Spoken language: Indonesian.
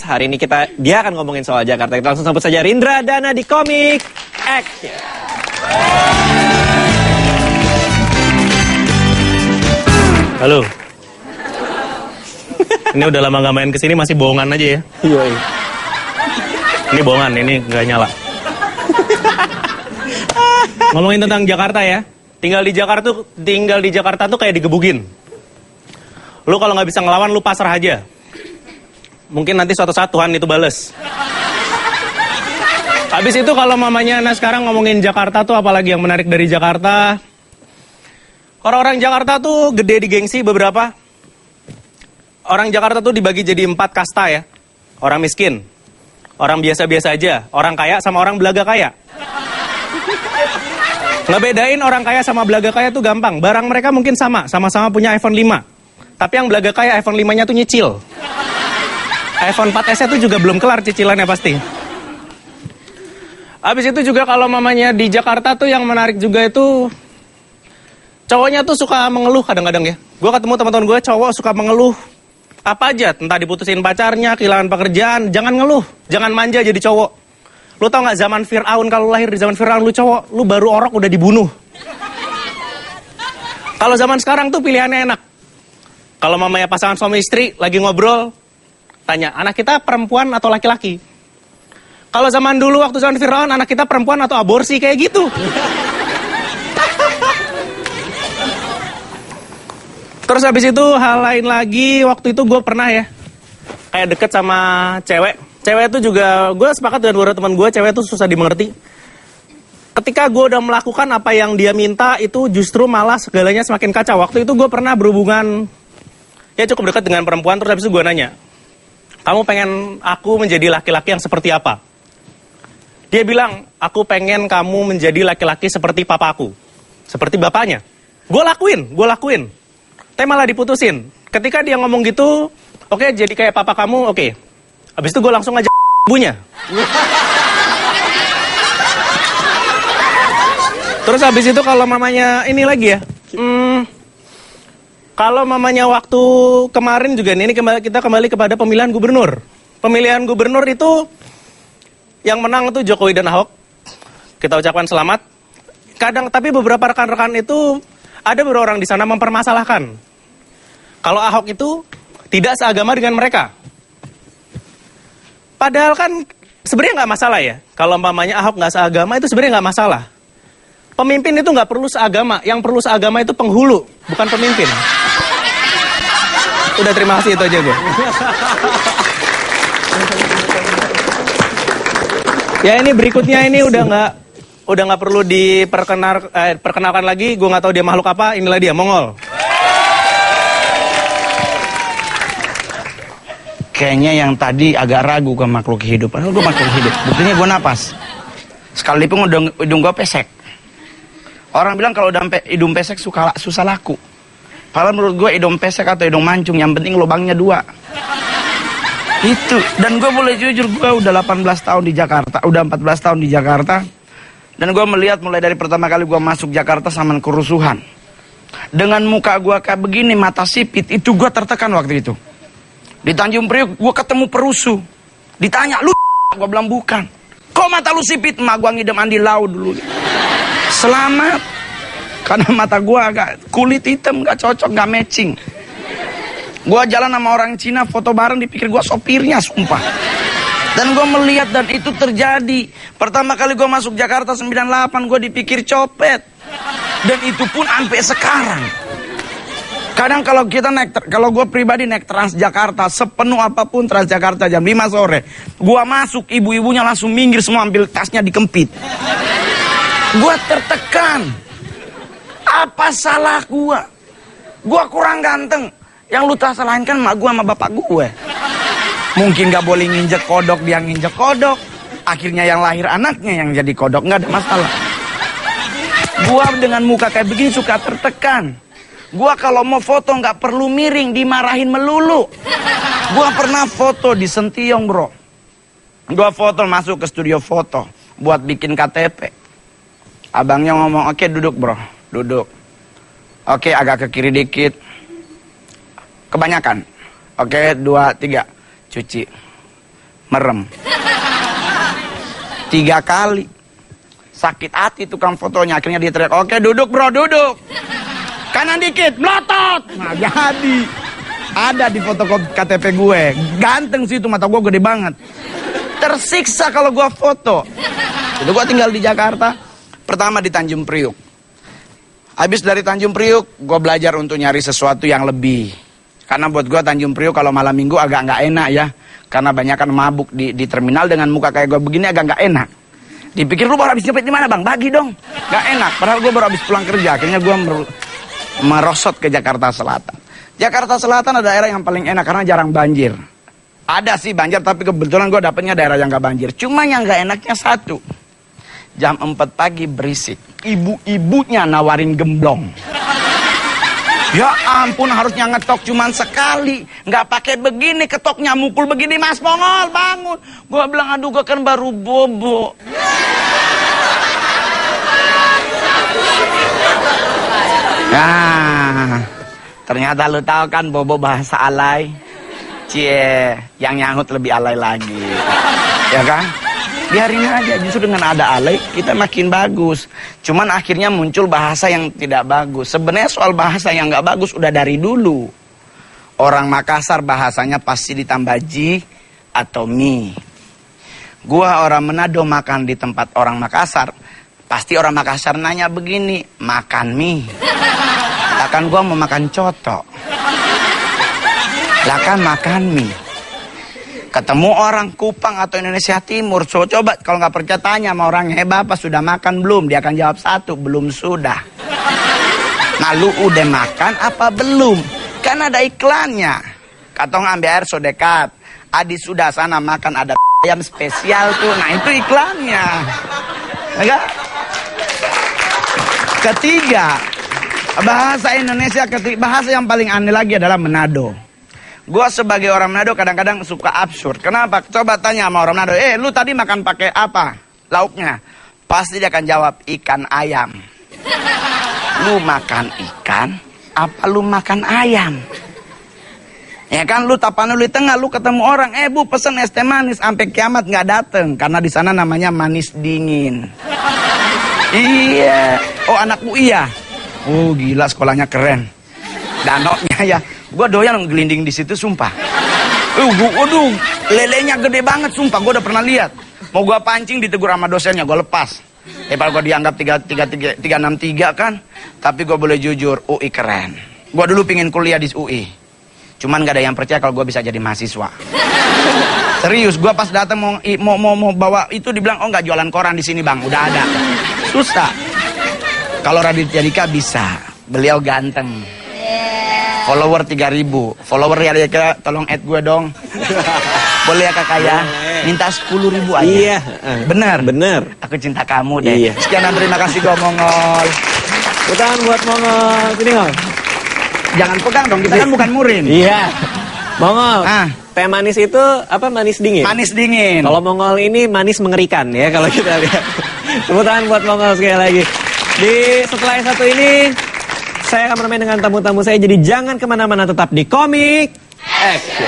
Hari ini dia akan ngomongin soal Jakarta. Kita langsung sambut saja Rindra Dana di Komik Action. Halo. Ini udah lama gak main kesini, masih bohongan aja ya? Iya. Ini bohongan, ini gak nyala. Ngomongin tentang Jakarta ya. Tinggal di Jakarta tuh kayak digebukin. Lu kalau nggak bisa ngelawan, lu pasrah aja. Mungkin nanti suatu saat Tuhan itu bales. Habis itu kalau mamanya sekarang ngomongin Jakarta tuh apalagi yang menarik dari Jakarta. Orang-orang Jakarta tuh gede di gengsi beberapa. Orang Jakarta tuh dibagi jadi 4 kasta ya. Orang miskin, orang biasa-biasa aja, orang kaya sama orang belaga kaya. Ngebedain orang kaya sama belaga kaya tuh gampang. Barang mereka mungkin sama-sama punya iPhone 5. Tapi yang belaga kaya iPhone 5-nya tuh nyicil. iPhone 4S tuh juga belum kelar cicilannya pasti. Habis itu juga kalau mamanya di Jakarta tuh yang menarik juga itu cowoknya tuh suka mengeluh kadang-kadang ya. Gue ketemu teman-teman gue cowok suka mengeluh apa aja, entah diputusin pacarnya, kehilangan pekerjaan, jangan ngeluh, jangan manja jadi cowok. Lu tau gak zaman Fir'aun, kalau lahir di zaman Fir'aun lu cowok, lu baru orok udah dibunuh. Kalau zaman sekarang tuh pilihannya enak. Kalau mamanya pasangan suami istri lagi ngobrol, tanya, anak kita perempuan atau laki-laki? Kalau zaman dulu waktu zaman Fir'aun, anak kita perempuan atau aborsi, kayak gitu. Terus habis itu hal lain lagi, waktu itu gue pernah ya, kayak deket sama cewek. Cewek itu juga, gue sepakat dengan beberapa teman gue, cewek itu susah dimengerti. Ketika gue udah melakukan apa yang dia minta, itu justru malah segalanya semakin kacau. Waktu itu gue pernah berhubungan, ya cukup dekat dengan perempuan, terus habis itu gue nanya, kamu pengen aku menjadi laki-laki yang seperti apa? Dia bilang, aku pengen kamu menjadi laki-laki seperti papaku. Seperti bapaknya. Gue lakuin. Tapi malah diputusin. Ketika dia ngomong gitu, oke, jadi kayak papa kamu, oke. Habis itu gue langsung ngajak ibunya. Terus habis itu kalau mamanya ini lagi ya, kalau mamanya waktu kemarin juga ini kita kembali kepada pemilihan gubernur. Pemilihan gubernur itu yang menang itu Jokowi dan Ahok. Kita ucapkan selamat. Tapi beberapa rekan-rekan itu ada beberapa orang di sana mempermasalahkan. Kalau Ahok itu tidak seagama dengan mereka. Padahal kan sebenarnya nggak masalah ya. Kalau mamanya Ahok nggak seagama itu sebenarnya nggak masalah. Pemimpin itu nggak perlu seagama. Yang perlu seagama itu penghulu, bukan pemimpin. Udah, terima kasih, itu aja gue. Ya ini berikutnya ini udah nggak perlu diperkenalkan lagi. Gue nggak tahu dia makhluk apa. Inilah dia, Mongol. Kayaknya yang tadi agak ragu ke makhluk hidup. Padahal gue makhluk hidup. Buktinya gue napas. Sekalipun hidung gue pesek. Orang bilang kalau hidung pesek susah laku. Padahal menurut gue hidung pesek atau hidung mancung, yang penting lubangnya 2. Itu. Dan gue boleh jujur, gue udah 18 tahun di Jakarta. Udah 14 tahun di Jakarta. Dan gue melihat mulai dari pertama kali gue masuk Jakarta sama kerusuhan. Dengan muka gue kayak begini, mata sipit, itu gue tertekan waktu itu. Di Tanjung Priok, gue ketemu perusuh. Ditanya, lu gue bilang bukan. Kok mata lu sipit? Mak gue ngidam Andi Lau dulu. Selamat. Karena mata gue agak kulit hitam, gak cocok, gak matching. Gue jalan sama orang Cina, foto bareng, dipikir gue sopirnya, sumpah. Dan gue melihat, dan itu terjadi. Pertama kali gue masuk Jakarta 98, gue dipikir copet. Dan itu pun sampai sekarang. Kadang kalau kalau gue pribadi naik Transjakarta, sepenuh apapun Transjakarta jam 5 sore, gue masuk, ibu-ibunya langsung minggir semua, ambil tasnya dikempit. Gue tertekan. Apa salah gue? Gue kurang ganteng. Yang lu tak salahin kan mak gue sama bapak gue. Mungkin gak boleh nginjek kodok, dia nginjek kodok. Akhirnya yang lahir anaknya yang jadi kodok, gak ada masalah. Gue dengan muka kayak begini suka tertekan. Gue kalau mau foto gak perlu miring, dimarahin melulu. Gue pernah foto di Sentiong, bro. Gue foto masuk ke studio foto buat bikin KTP. Abangnya ngomong, oke duduk bro, duduk. Oke, agak ke kiri dikit. Kebanyakan. Oke, 2, 3. Cuci. merem. 3 kali. Sakit hati tukang fotonya, akhirnya dia teriak, oke duduk bro, duduk. Kanan dikit, melotot. Nah jadi, ada di foto KTP gue. Ganteng sih itu, mata gue gede banget. Tersiksa kalau gue foto. Itu gue tinggal di Jakarta. Pertama di Tanjung Priuk. Habis dari Tanjung Priuk, gue belajar untuk nyari sesuatu yang lebih. Karena buat gue Tanjung Priuk kalau malam minggu agak nggak enak ya. Karena banyak kan mabuk di terminal dengan muka kayak gue begini agak nggak enak. Dipikir lu baru habis nyepet di mana bang? Bagi dong. Nggak enak. Padahal gue baru habis pulang kerja. Akhirnya gue merosot ke Jakarta Selatan. Jakarta Selatan adalah daerah yang paling enak karena jarang banjir. Ada sih banjir tapi kebetulan gue dapetnya daerah yang nggak banjir. Cuma yang nggak enaknya satu. Jam 4 pagi berisik. Ibu-ibunya nawarin gemblong. Ya ampun harusnya ngetok cuman sekali. Nggak pakai begini ketoknya mukul begini Mas Mongol bangun. Gua bilang aduh gua kan baru bobo. Nah ternyata lu tahu kan bobo bahasa alay. Cie yang nyahut lebih alay lagi. Ya kan? Biarin aja, justru dengan ada alay kita makin bagus. Cuman akhirnya muncul bahasa yang tidak bagus. Sebenarnya soal bahasa yang nggak bagus udah dari dulu. Orang Makassar bahasanya pasti ditambah ji atau mi. Gua orang Manado makan di tempat orang Makassar. Pasti orang Makassar nanya begini, makan mie. Lakan gua mau makan coto. Lakan makan mie. Ketemu orang Kupang atau Indonesia Timur, so coba kalau nggak percaya tanya sama orangnya, Bapak sudah makan belum? Dia akan jawab satu, belum sudah. Nah lu udah makan apa belum? Kan ada iklannya. Katong ambil air so dekat. Adi sudah sana makan ada ayam spesial tuh. Nah itu iklannya. Enggak? Ketiga, bahasa Indonesia bahasa yang paling aneh lagi adalah Manado. Gua sebagai orang Manado kadang-kadang suka absurd. Kenapa? Coba tanya sama orang Manado, lu tadi makan pakai apa? Lauknya. Pasti dia akan jawab ikan ayam. Lu makan ikan, apa lu makan ayam? Ya kan lu tapan lu di tengah, lu ketemu orang, Bu pesen es teh manis, sampai kiamat nggak dateng. Karena di sana namanya manis dingin. Iya. Oh anak UI ya? Oh gila sekolahnya keren. Danaunya ya. Gua doyan gelinding di situ sumpah. Waduh, lelenya gede banget sumpah. Gua udah pernah lihat. Mau gua pancing ditegur sama dosennya, gua lepas. Kalau gua dianggap 363 kan. Tapi gua boleh jujur, UI keren. Gua dulu pingin kuliah di UI. Cuman gak ada yang percaya kalau gua bisa jadi mahasiswa. Serius, gua pas datang mau bawa itu dibilang, oh nggak jualan koran di sini bang, udah ada. Susah. Kalau Raditya Dika bisa, beliau ganteng. Follower 3.000. Follower ya tolong add gue dong. Boleh ya kakak ya? Minta 10.000 aja. Iya. Bener? Bener. Aku cinta kamu deh. Iya. Sekian dan terima kasih gue Mongol. Bukan buat Mongol. Sini Ngol. Jangan pegang dong, kita kan bukan murim. Iya. Mongol. Ah. Teh manis itu apa manis dingin? Manis dingin. Kalau Mongol ini manis mengerikan ya kalau kita lihat. Tepuk tangan buat Mongol sekali lagi. Setelah yang satu ini saya akan bermain dengan tamu-tamu saya, jadi jangan kemana-mana, tetap di Komik Action.